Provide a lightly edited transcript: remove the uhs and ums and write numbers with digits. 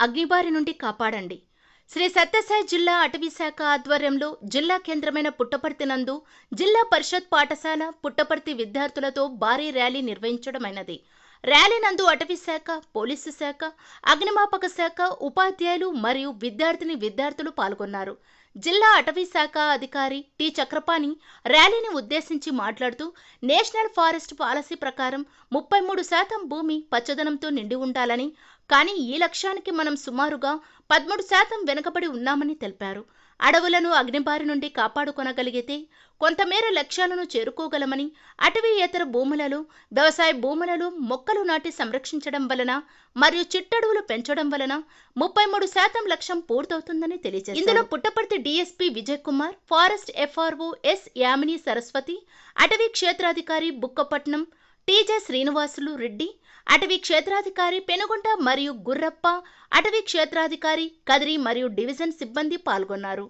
అగ్నిబారి నుండి కాపాడండి. శ్రీ సత్యసాయి జిల్లా అటవీ శాఖ ఆధ్వర్యంలో జిల్లా కేంద్రమైన పుట్టపర్తి నందు జిల్లా పరిషత్ పాఠశాల పుట్టపర్తి విద్యార్థులతో భారీ ర్యాలీ నిర్వహించడమైనది. ర్యాలీ నందు అటవీ శాఖ, పోలీసు శాఖ, అగ్నిమాపక శాఖ ఉపాధ్యాయులు మరియు విద్యార్థులు పాల్గొన్నారు. జిల్లా అటవీ శాఖ అధికారి టి చక్రపాణి ర్యాలీని ఉద్దేశించి మాట్లాడుతూ, నేషనల్ ఫారెస్ట్ పాలసీ ప్రకారం 33% భూమి పచ్చదనంతో నిండి ఉండాలని, కానీ ఈ లక్ష్యానికి మనం సుమారుగా 13% వెనుకబడి ఉన్నామని తెలిపారు. అడవులను అగ్నిబారి నుండి కాపాడుకొనగలిగితే కొంతమేర లక్ష్యాలను చేరుకోగలమని, అటవీయేతర భూములలో, వ్యవసాయ భూములలో మొక్కలు నాటి సంరక్షించడం వలన మరియు చిట్టడవులు పెంచడం వలన 33% లక్ష్యం పూర్తవుతుందని తెలియజేశారు. ఇందులో Puttaparthi DSP Vijay Kumar, forest FRO S Yamini Saraswati, అటవీ క్షేత్రాధికారి బుక్కపట్నం టీజే శ్రీనివాసులు రెడ్డి, అటవీ క్షేత్రాధికారి పెనుగొండ మరియు గుర్రప్ప, అటవీ క్షేత్రాధికారి కదిరి మరియు డివిజన్ సిబ్బంది పాల్గొన్నారు.